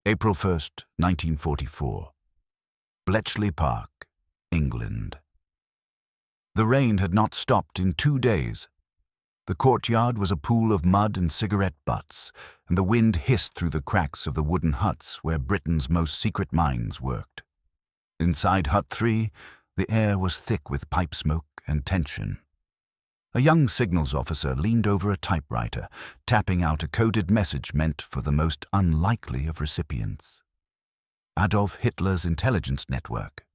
April 1st, 1944. Bletchley Park, England. The rain had not stopped in 2 days. The courtyard was a pool of mud and cigarette butts, and the wind hissed through the cracks of the wooden huts where Britain's most secret minds worked. Inside Hut 3, the air was thick with pipe smoke and tension. A young signals officer leaned over a typewriter, tapping out a coded message meant for the most unlikely of recipients. Adolf Hitler's intelligence network.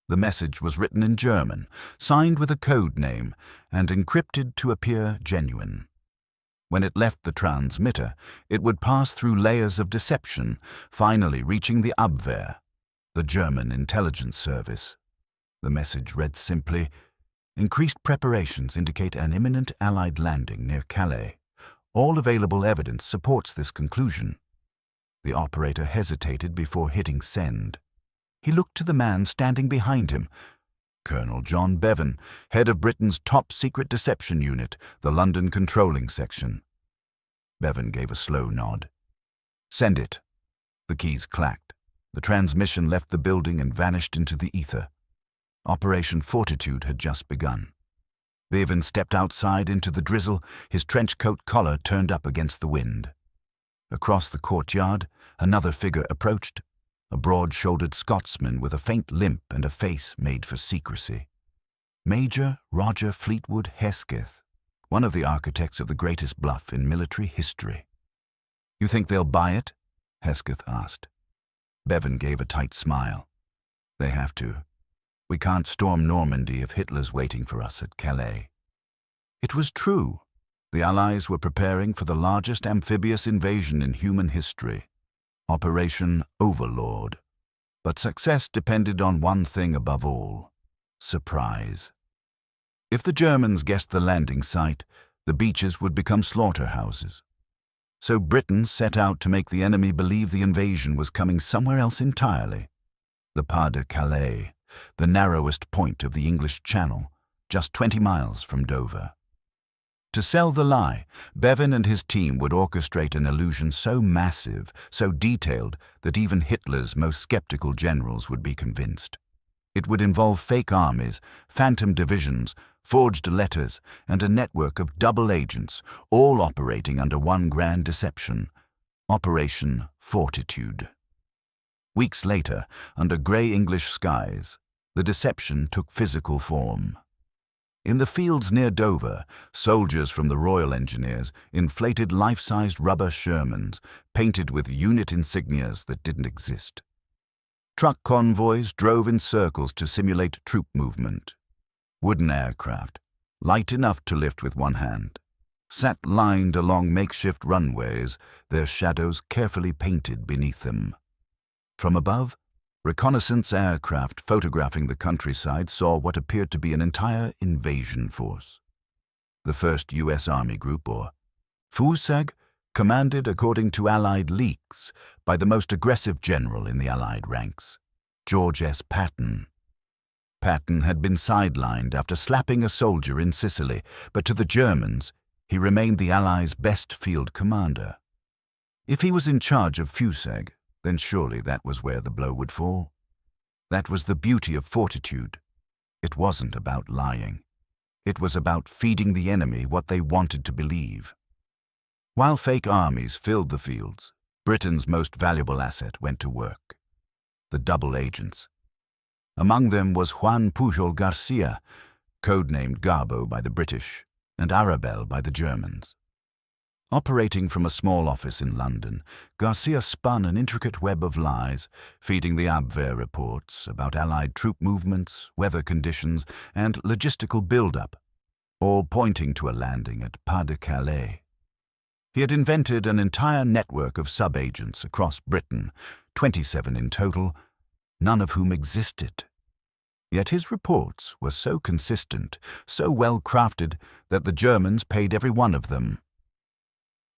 The message was written in German, signed with a code name, and encrypted to appear genuine. When it left the transmitter, it would pass through layers of deception, finally reaching the Abwehr, the German intelligence service. The message read simply, "Increased preparations indicate an imminent Allied landing near Calais. All available evidence supports this conclusion." The operator hesitated before hitting send. He looked to the man standing behind him, Colonel John Bevan, head of Britain's top-secret deception unit, the London Controlling Section. Bevan gave a slow nod. "Send it." The keys clacked. The transmission left the building and vanished into the ether. Operation Fortitude had just begun. Bevan stepped outside into the drizzle, his trench coat collar turned up against the wind. Across the courtyard, another figure approached, a broad-shouldered Scotsman with a faint limp and a face made for secrecy. Major Roger Fleetwood Hesketh, one of the architects of the greatest bluff in military history. "You think they'll buy it?" Hesketh asked. Bevan gave a tight smile. "They have to. We can't storm Normandy if Hitler's waiting for us at Calais." It was true. The Allies were preparing for the largest amphibious invasion in human history, Operation Overlord. But success depended on one thing above all: surprise. If the Germans guessed the landing site, the beaches would become slaughterhouses. So Britain set out to make the enemy believe the invasion was coming somewhere else entirely. The Pas-de-Calais, the narrowest point of the English Channel, just 20 miles from Dover. To sell the lie, Bevan and his team would orchestrate an illusion so massive, so detailed, that even Hitler's most skeptical generals would be convinced. It would involve fake armies, phantom divisions, forged letters, and a network of double agents, all operating under one grand deception: Operation Fortitude. Weeks later, under grey English skies, the deception took physical form. In the fields near Dover, soldiers from the Royal Engineers inflated life-sized rubber Shermans, painted with unit insignias that didn't exist. Truck convoys drove in circles to simulate troop movement. Wooden aircraft, light enough to lift with one hand, sat lined along makeshift runways, their shadows carefully painted beneath them. From above, reconnaissance aircraft photographing the countryside saw what appeared to be an entire invasion force. The 1st U.S. Army Group, or FUSAG, commanded, according to Allied leaks, by the most aggressive general in the Allied ranks, George S. Patton. Patton had been sidelined after slapping a soldier in Sicily, but to the Germans, he remained the Allies' best field commander. If he was in charge of FUSAG, then surely that was where the blow would fall. That was the beauty of fortitude. It wasn't about lying. It was about feeding the enemy what they wanted to believe. While fake armies filled the fields, Britain's most valuable asset went to work: the double agents. Among them was Juan Pujol Garcia, codenamed GARBO by the British and Arabelle by the Germans. Operating from a small office in London, Garcia spun an intricate web of lies, feeding the Abwehr reports about Allied troop movements, weather conditions, and logistical build-up, all pointing to a landing at Pas-de-Calais. He had invented an entire network of sub-agents across Britain, 27 in total, none of whom existed. Yet his reports were so consistent, so well-crafted, that the Germans paid every one of them.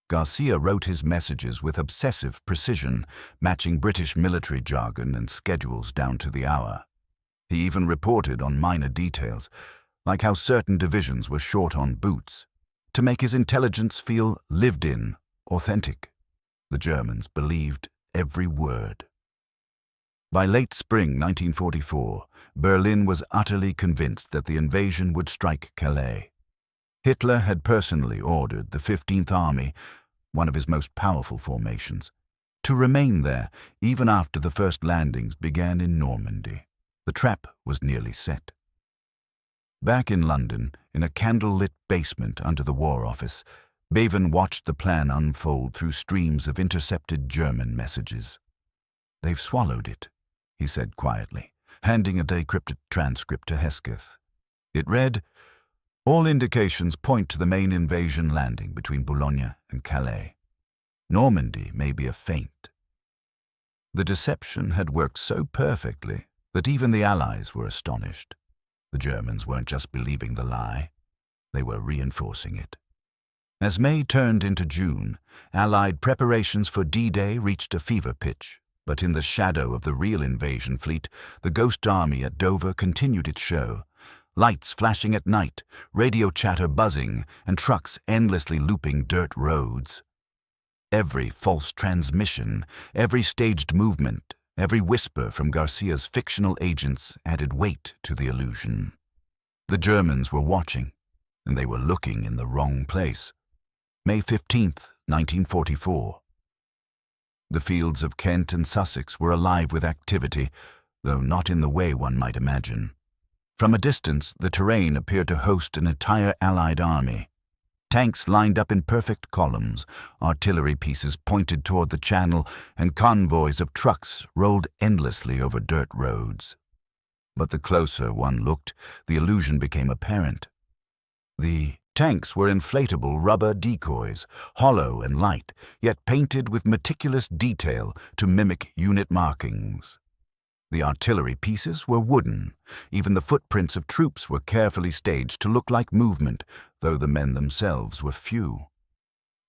Garcia wrote his messages with obsessive precision, matching British military jargon and schedules down to the hour. He even reported on minor details, like how certain divisions were short on boots, to make his intelligence feel lived in, authentic. The Germans believed every word. By late spring 1944, Berlin was utterly convinced that the invasion would strike Calais. Hitler had personally ordered the 15th Army, one of his most powerful formations, to remain there even after the first landings began in Normandy. The trap was nearly set. Back in London, in a candle-lit basement under the War Office, Bevan watched the plan unfold through streams of intercepted German messages. "They've swallowed it," he said quietly, handing a decrypted transcript to Hesketh. It read, "All indications point to the main invasion landing between Boulogne and Calais. Normandy may be a feint." The deception had worked so perfectly that even the Allies were astonished. The Germans weren't just believing the lie, they were reinforcing it. As May turned into June, Allied preparations for D-Day reached a fever pitch, but in the shadow of the real invasion fleet, the Ghost Army at Dover continued its show. Lights flashing at night, radio chatter buzzing, and trucks endlessly looping dirt roads. Every false transmission, every staged movement, every whisper from Garcia's fictional agents added weight to the illusion. The Germans were watching, and they were looking in the wrong place. May 15th, 1944. The fields of Kent and Sussex were alive with activity, though not in the way one might imagine. From a distance, the terrain appeared to host an entire Allied army. Tanks lined up in perfect columns, artillery pieces pointed toward the Channel, and convoys of trucks rolled endlessly over dirt roads. But the closer one looked, the illusion became apparent. The tanks were inflatable rubber decoys, hollow and light, yet painted with meticulous detail to mimic unit markings. The artillery pieces were wooden. Even the footprints of troops were carefully staged to look like movement, though the men themselves were few.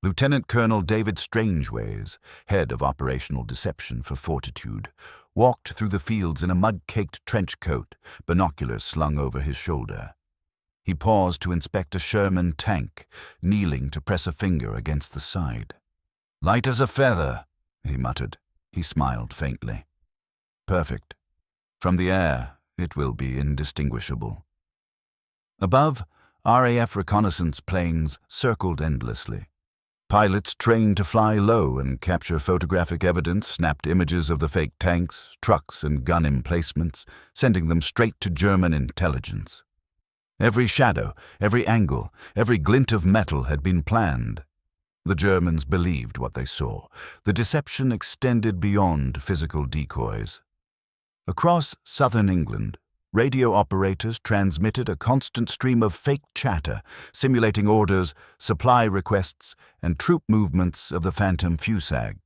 Lieutenant Colonel David Strangeways, head of operational deception for Fortitude, walked through the fields in a mud-caked trench coat, binoculars slung over his shoulder. He paused to inspect a Sherman tank, kneeling to press a finger against the side. "Light as a feather," he muttered. He smiled faintly. "Perfect. From the air, it will be indistinguishable." Above, RAF reconnaissance planes circled endlessly. Pilots trained to fly low and capture photographic evidence snapped images of the fake tanks, trucks, and gun emplacements, sending them straight to German intelligence. Every shadow, every angle, every glint of metal had been planned. The Germans believed what they saw. The deception extended beyond physical decoys. Across southern England, radio operators transmitted a constant stream of fake chatter, simulating orders, supply requests, and troop movements of the Phantom Fusag.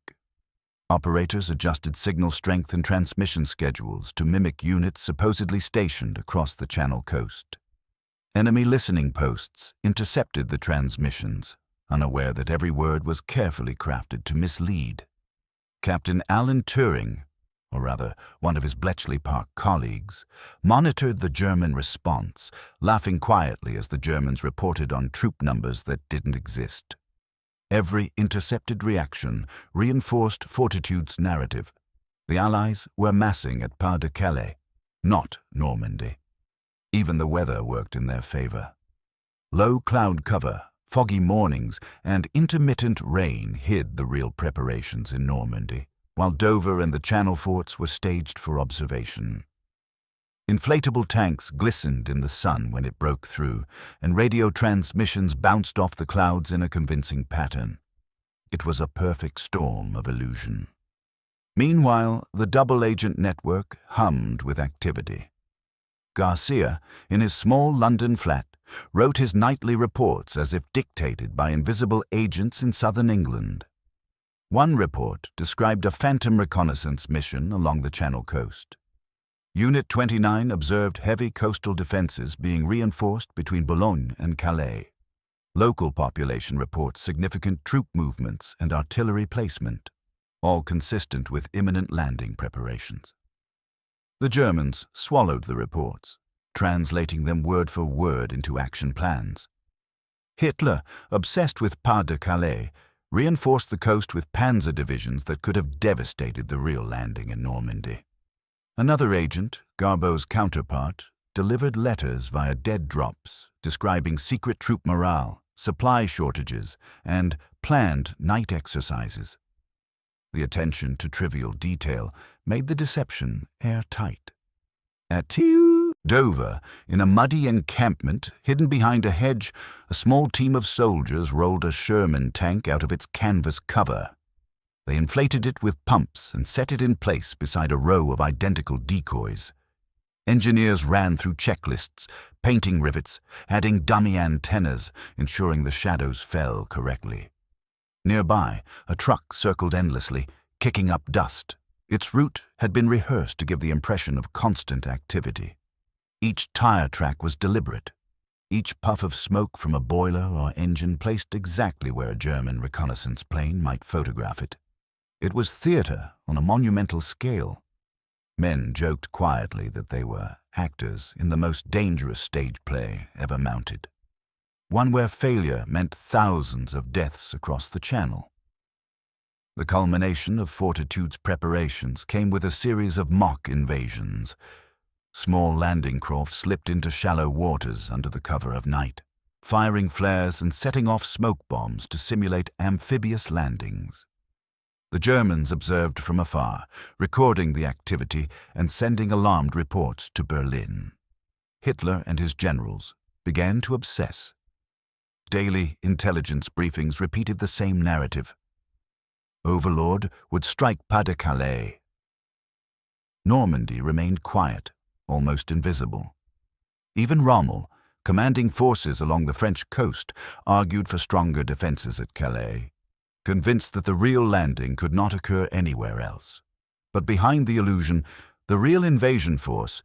Operators adjusted signal strength and transmission schedules to mimic units supposedly stationed across the Channel coast. Enemy listening posts intercepted the transmissions, unaware that every word was carefully crafted to mislead. Captain Alan Turing, or rather one of his Bletchley Park colleagues, monitored the German response, laughing quietly as the Germans reported on troop numbers that didn't exist. Every intercepted reaction reinforced Fortitude's narrative. The Allies were massing at Pas-de-Calais, not Normandy. Even the weather worked in their favor. Low cloud cover, foggy mornings, and intermittent rain hid the real preparations in Normandy, while Dover and the Channel forts were staged for observation. Inflatable tanks glistened in the sun when it broke through, and radio transmissions bounced off the clouds in a convincing pattern. It was a perfect storm of illusion. Meanwhile, the double-agent network hummed with activity. Garcia, in his small London flat, wrote his nightly reports as if dictated by invisible agents in southern England. One report described a phantom reconnaissance mission along the Channel coast. Unit 29 observed heavy coastal defenses being reinforced between Boulogne and Calais. Local population reports significant troop movements and artillery placement, all consistent with imminent landing preparations. The Germans swallowed the reports, translating them word for word into action plans. Hitler, obsessed with Pas-de-Calais, reinforced the coast with panzer divisions that could have devastated the real landing in Normandy. Another agent, GARBO's counterpart, delivered letters via dead drops describing secret troop morale, supply shortages, and planned night exercises. The attention to trivial detail made the deception airtight. At Dover, in a muddy encampment hidden behind a hedge, a small team of soldiers rolled a Sherman tank out of its canvas cover. They inflated it with pumps and set it in place beside a row of identical decoys. Engineers ran through checklists, painting rivets, adding dummy antennas, ensuring the shadows fell correctly. Nearby, a truck circled endlessly, kicking up dust. Its route had been rehearsed to give the impression of constant activity. Each tire track was deliberate. Each puff of smoke from a boiler or engine placed exactly where a German reconnaissance plane might photograph it. It was theater on a monumental scale. Men joked quietly that they were actors in the most dangerous stage play ever mounted. One where failure meant thousands of deaths across the Channel. The culmination of Fortitude's preparations came with a series of mock invasions. Small landing crafts slipped into shallow waters under the cover of night, firing flares and setting off smoke bombs to simulate amphibious landings. The Germans observed from afar, recording the activity and sending alarmed reports to Berlin. Hitler and his generals began to obsess. Daily intelligence briefings repeated the same narrative. Overlord would strike Pas-de-Calais. Normandy remained quiet, almost invisible. Even Rommel, commanding forces along the French coast, argued for stronger defenses at Calais, convinced that the real landing could not occur anywhere else. But behind the illusion, the real invasion force,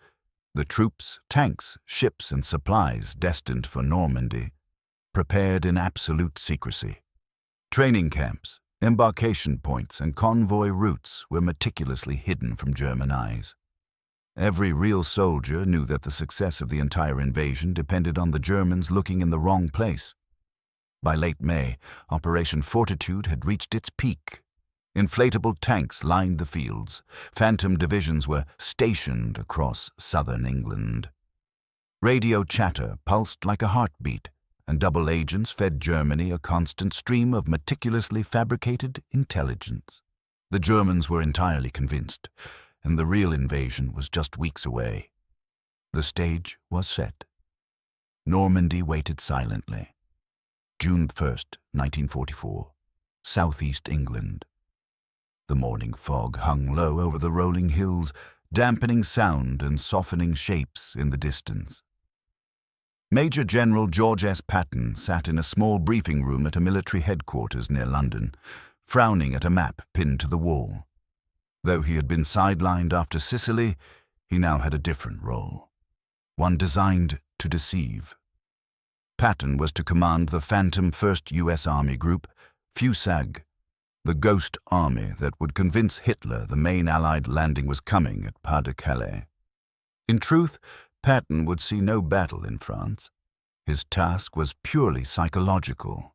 the troops, tanks, ships, and supplies destined for Normandy, prepared in absolute secrecy. Training camps, embarkation points, and convoy routes were meticulously hidden from German eyes. Every real soldier knew that the success of the entire invasion depended on the Germans looking in the wrong place. By late May, Operation Fortitude had reached its peak. Inflatable tanks lined the fields. Phantom divisions were stationed across southern England. Radio chatter pulsed like a heartbeat, and double agents fed Germany a constant stream of meticulously fabricated intelligence. The Germans were entirely convinced, and the real invasion was just weeks away. The stage was set. Normandy waited silently. June 1st, 1944, southeast England. The morning fog hung low over the rolling hills, dampening sound and softening shapes in the distance. Major General George S. Patton sat in a small briefing room at a military headquarters near London, frowning at a map pinned to the wall. Though he had been sidelined after Sicily, he now had a different role, one designed to deceive. Patton was to command the Phantom 1st U.S. Army Group, FUSAG, the ghost army that would convince Hitler the main Allied landing was coming at Pas-de-Calais. In truth, Patton would see no battle in France. His task was purely psychological,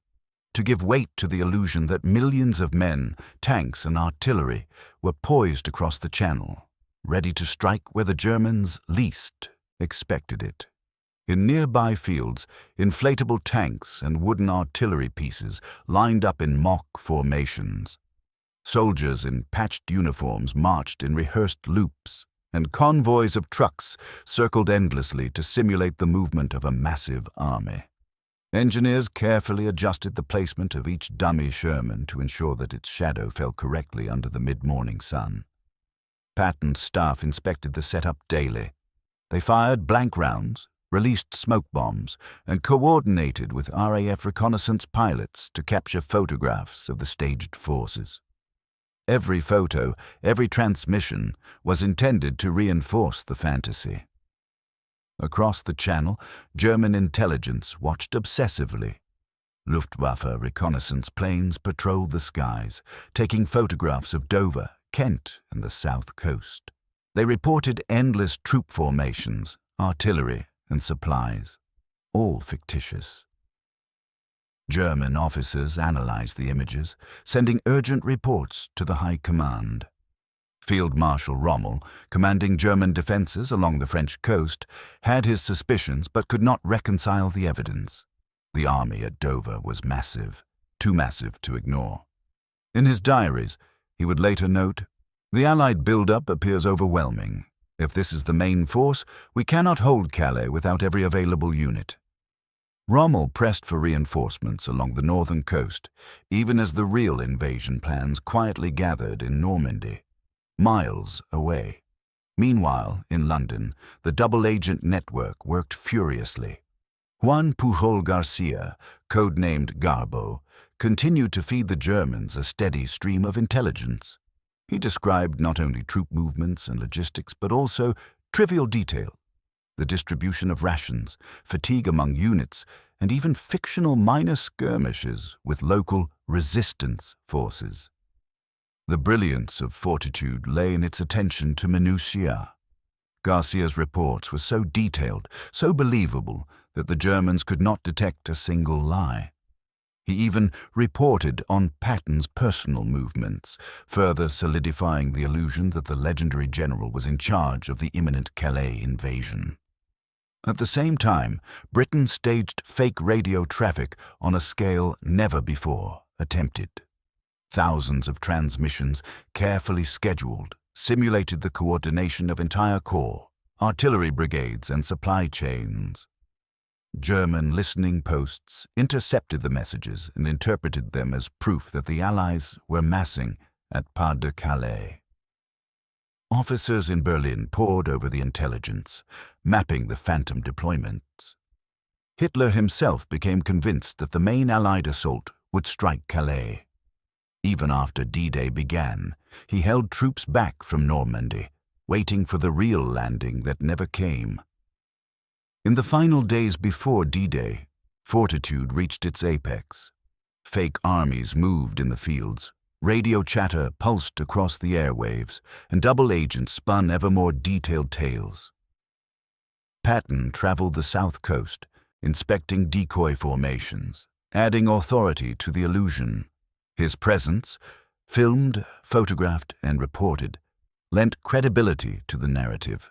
to give weight to the illusion that millions of men, tanks, and artillery were poised across the Channel, ready to strike where the Germans least expected it. In nearby fields, inflatable tanks and wooden artillery pieces lined up in mock formations. Soldiers in patched uniforms marched in rehearsed loops, and convoys of trucks circled endlessly to simulate the movement of a massive army. Engineers carefully adjusted the placement of each dummy Sherman to ensure that its shadow fell correctly under the mid-morning sun. Patton's staff inspected the setup daily. They fired blank rounds, released smoke bombs, and coordinated with RAF reconnaissance pilots to capture photographs of the staged forces. Every photo, every transmission was intended to reinforce the fantasy. Across the Channel, German intelligence watched obsessively. Luftwaffe reconnaissance planes patrolled the skies, taking photographs of Dover, Kent, and the south coast. They reported endless troop formations, artillery, and supplies, all fictitious. German officers analyzed the images, sending urgent reports to the High Command. Field Marshal Rommel, commanding German defenses along the French coast, had his suspicions but could not reconcile the evidence. The army at Dover was massive, too massive to ignore. In his diaries, he would later note, "The Allied build-up appears overwhelming. If this is the main force, we cannot hold Calais without every available unit." Rommel pressed for reinforcements along the northern coast, even as the real invasion plans quietly gathered in Normandy, miles away. Meanwhile, in London, the double-agent network worked furiously. Juan Pujol Garcia, codenamed GARBO, continued to feed the Germans a steady stream of intelligence. He described not only troop movements and logistics, but also trivial detail: the distribution of rations, fatigue among units, and even fictional minor skirmishes with local resistance forces. The brilliance of Fortitude lay in its attention to minutiae. Garcia's reports were so detailed, so believable, that the Germans could not detect a single lie. He even reported on Patton's personal movements, further solidifying the illusion that the legendary general was in charge of the imminent Calais invasion. At the same time, Britain staged fake radio traffic on a scale never before attempted. Thousands of transmissions, carefully scheduled, simulated the coordination of entire corps, artillery brigades, and supply chains. German listening posts intercepted the messages and interpreted them as proof that the Allies were massing at Pas-de-Calais. Officers in Berlin pored over the intelligence, mapping the phantom deployments. Hitler himself became convinced that the main Allied assault would strike Calais. Even after D-Day began, he held troops back from Normandy, waiting for the real landing that never came. In the final days before D-Day, Fortitude reached its apex. Fake armies moved in the fields, radio chatter pulsed across the airwaves, and double agents spun ever more detailed tales. Patton traveled the south coast, inspecting decoy formations, adding authority to the illusion. His presence, filmed, photographed, and reported, lent credibility to the narrative.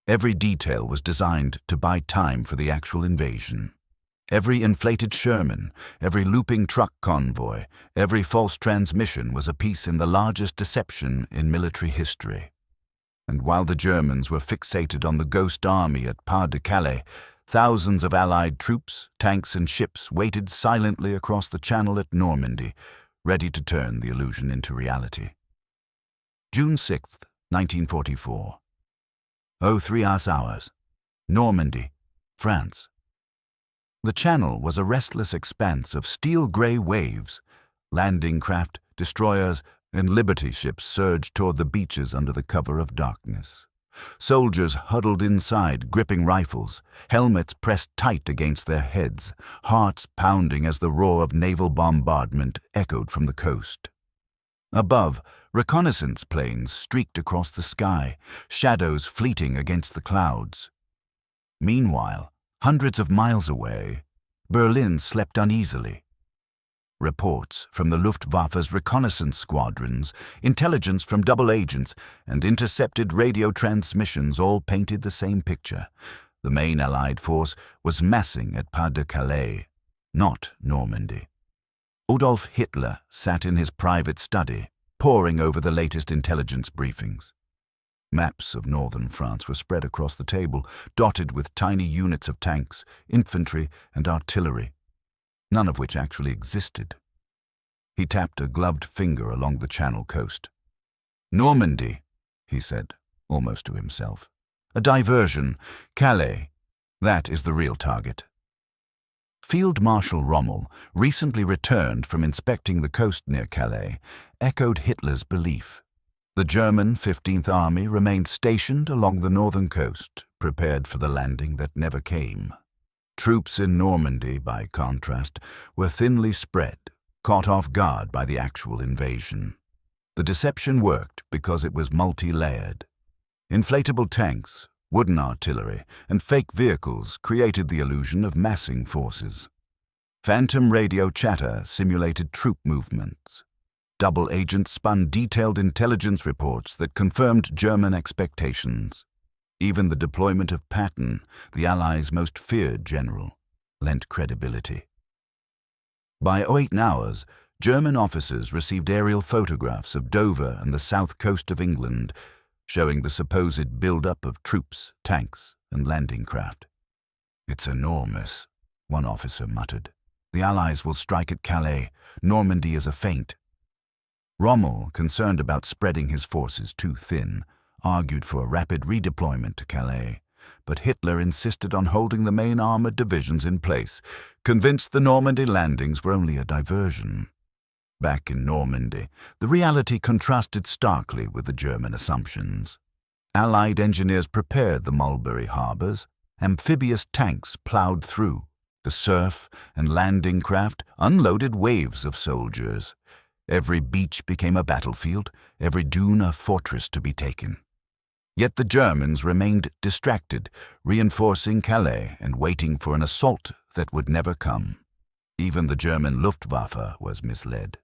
Every detail was designed to buy time for the actual invasion. Every inflated Sherman, every looping truck convoy, every false transmission was a piece in the largest deception in military history. And while the Germans were fixated on the ghost army at Pas-de-Calais, thousands of Allied troops, tanks, and ships waited silently across the channel at Normandy, ready to turn the illusion into reality. June 6, 1944. 03 hours. Normandy, France. The channel was a restless expanse of steel-gray waves. Landing craft, destroyers, and liberty ships surged toward the beaches under the cover of darkness. Soldiers huddled inside, gripping rifles, helmets pressed tight against their heads, hearts pounding as the roar of naval bombardment echoed from the coast. Above, reconnaissance planes streaked across the sky, shadows fleeting against the clouds. Meanwhile, hundreds of miles away, Berlin slept uneasily. Reports from the Luftwaffe's reconnaissance squadrons, intelligence from double agents, and intercepted radio transmissions all painted the same picture. The main Allied force was massing at Pas-de-Calais, not Normandy. Adolf Hitler sat in his private study, poring over the latest intelligence briefings. Maps of northern France were spread across the table, dotted with tiny units of tanks, infantry, and artillery, none of which actually existed. He tapped a gloved finger along the Channel coast. "Normandy," he said, almost to himself. "A diversion. Calais. That is the real target." Field Marshal Rommel, recently returned from inspecting the coast near Calais, echoed Hitler's belief. The German 15th Army remained stationed along the northern coast, prepared for the landing that never came. Troops in Normandy, by contrast, were thinly spread, caught off guard by the actual invasion. The deception worked because it was multi-layered. Inflatable tanks, wooden artillery, and fake vehicles created the illusion of massing forces. Phantom radio chatter simulated troop movements. Double agents spun detailed intelligence reports that confirmed German expectations. Even the deployment of Patton, the Allies' most feared general, lent credibility. By 08 hours, German officers received aerial photographs of Dover and the south coast of England, showing the supposed build-up of troops, tanks, and landing craft. "It's enormous," one officer muttered. "The Allies will strike at Calais. Normandy is a feint." Rommel, concerned about spreading his forces too thin, argued for a rapid redeployment to Calais, but Hitler insisted on holding the main armored divisions in place, convinced the Normandy landings were only a diversion. Back in Normandy, the reality contrasted starkly with the German assumptions. Allied engineers prepared the Mulberry harbors. Amphibious tanks plowed through. The surf and landing craft unloaded waves of soldiers. Every beach became a battlefield, every dune a fortress to be taken. Yet the Germans remained distracted, reinforcing Calais and waiting for an assault that would never come. Even the German Luftwaffe was misled.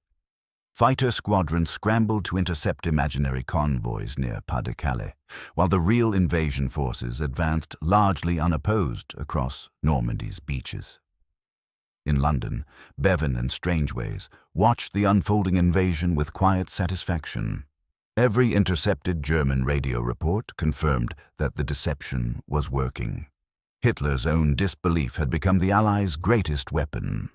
Fighter squadrons scrambled to intercept imaginary convoys near Pas-de-Calais, while the real invasion forces advanced largely unopposed across Normandy's beaches. In London, Bevan and Strangeways watched the unfolding invasion with quiet satisfaction. Every intercepted German radio report confirmed that the deception was working. Hitler's own disbelief had become the Allies' greatest weapon.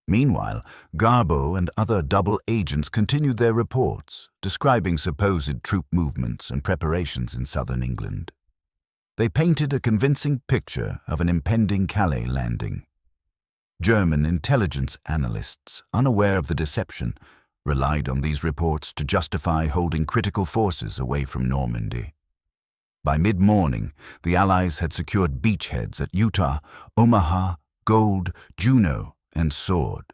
Meanwhile, GARBO and other double agents continued their reports, describing supposed troop movements and preparations in southern England. They painted a convincing picture of an impending Calais landing. German intelligence analysts, unaware of the deception, relied on these reports to justify holding critical forces away from Normandy. By mid-morning, the Allies had secured beachheads at Utah, Omaha, Gold, Juno, and Sword.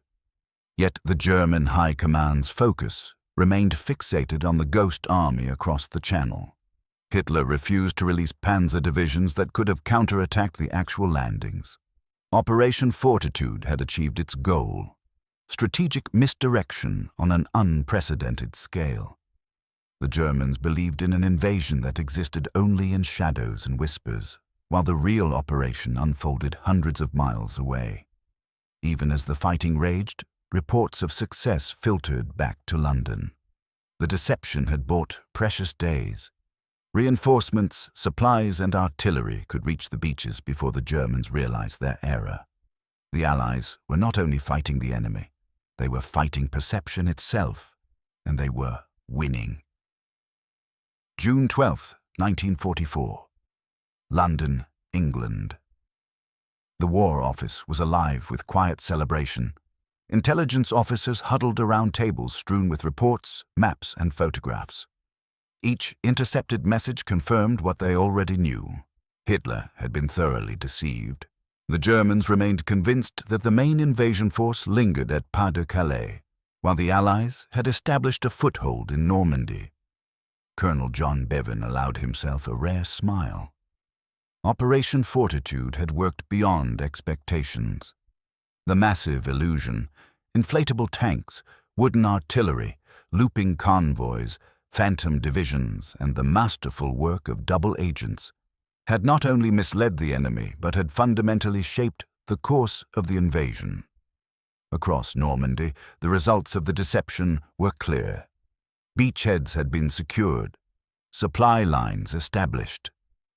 Yet the German High Command's focus remained fixated on the ghost army across the Channel. Hitler refused to release panzer divisions that could have counterattacked the actual landings. Operation Fortitude had achieved its goal: strategic misdirection on an unprecedented scale. The Germans believed in an invasion that existed only in shadows and whispers, while the real operation unfolded hundreds of miles away. Even as the fighting raged, reports of success filtered back to London. The deception had bought precious days. Reinforcements, supplies, and artillery could reach the beaches before the Germans realized their error. The Allies were not only fighting the enemy, they were fighting perception itself, and they were winning. June 12, 1944. London, England. The War Office was alive with quiet celebration. Intelligence officers huddled around tables strewn with reports, maps, and photographs. Each intercepted message confirmed what they already knew. Hitler had been thoroughly deceived. The Germans remained convinced that the main invasion force lingered at Pas-de-Calais, while the Allies had established a foothold in Normandy. Colonel John Bevan allowed himself a rare smile. Operation Fortitude had worked beyond expectations. The massive illusion, inflatable tanks, wooden artillery, looping convoys, phantom divisions, and the masterful work of double agents had not only misled the enemy but had fundamentally shaped the course of the invasion. Across Normandy, the results of the deception were clear. Beachheads had been secured, supply lines established.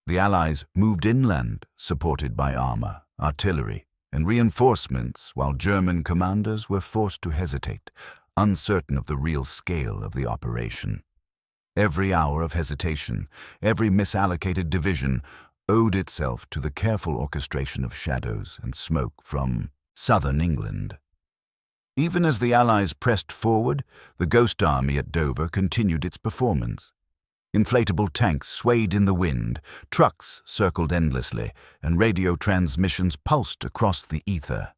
The Allies moved inland, supported by armor, artillery, and reinforcements, while German commanders were forced to hesitate, uncertain of the real scale of the operation. Every hour of hesitation, every misallocated division, owed itself to the careful orchestration of shadows and smoke from southern England. Even as the Allies pressed forward, the Ghost Army at Dover continued its performance. Inflatable tanks swayed in the wind, trucks circled endlessly, and radio transmissions pulsed across the ether.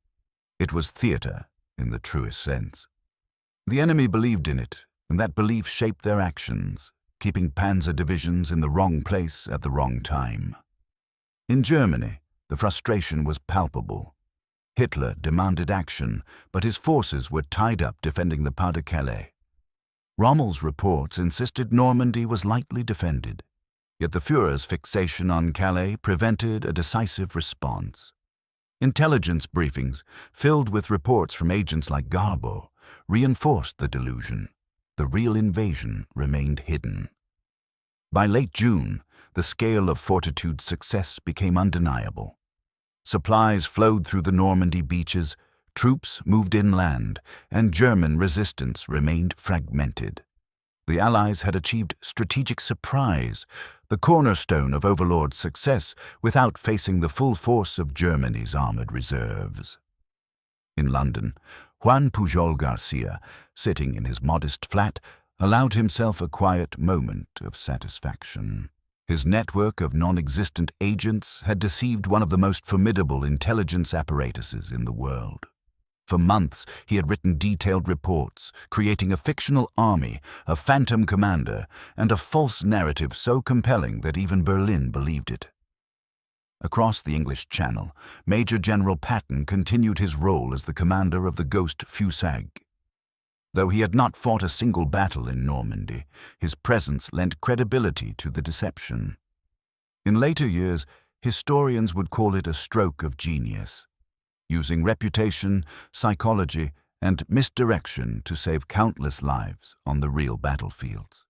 It was theater in the truest sense. The enemy believed in it, and that belief shaped their actions, keeping panzer divisions in the wrong place at the wrong time. In Germany, the frustration was palpable. Hitler demanded action, but his forces were tied up defending the Pas-de-Calais. Rommel's reports insisted Normandy was lightly defended, yet the Führer's fixation on Calais prevented a decisive response. Intelligence briefings, filled with reports from agents like GARBO, reinforced the delusion. The real invasion remained hidden. By late June, the scale of Fortitude's success became undeniable. Supplies flowed through the Normandy beaches, troops moved inland, and German resistance remained fragmented. The Allies had achieved strategic surprise, the cornerstone of Overlord's success, without facing the full force of Germany's armored reserves. In London, Juan Pujol Garcia, sitting in his modest flat, allowed himself a quiet moment of satisfaction. His network of non-existent agents had deceived one of the most formidable intelligence apparatuses in the world. For months, he had written detailed reports, creating a fictional army, a phantom commander, and a false narrative so compelling that even Berlin believed it. Across the English Channel, Major General Patton continued his role as the commander of the Ghost Fusag. Though he had not fought a single battle in Normandy, his presence lent credibility to the deception. In later years, historians would call it a stroke of genius, using reputation, psychology, and misdirection to save countless lives on the real battlefields.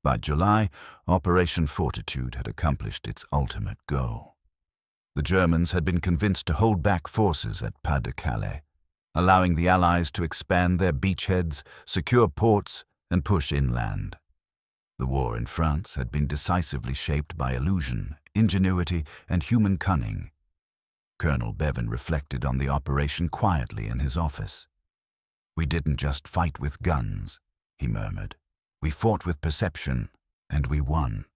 By July, Operation Fortitude had accomplished its ultimate goal. The Germans had been convinced to hold back forces at Pas-de-Calais, allowing the Allies to expand their beachheads, secure ports, and push inland. The war in France had been decisively shaped by illusion, ingenuity, and human cunning. Colonel Bevan reflected on the operation quietly in his office. "We didn't just fight with guns," he murmured. "We fought with perception, and we won."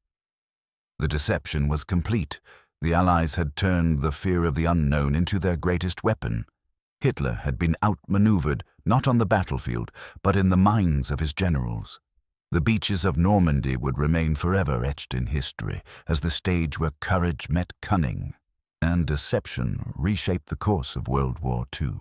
The deception was complete. The Allies had turned the fear of the unknown into their greatest weapon. Hitler had been outmaneuvered, not on the battlefield, but in the minds of his generals. The beaches of Normandy would remain forever etched in history as the stage where courage met cunning, and deception reshaped the course of World War II.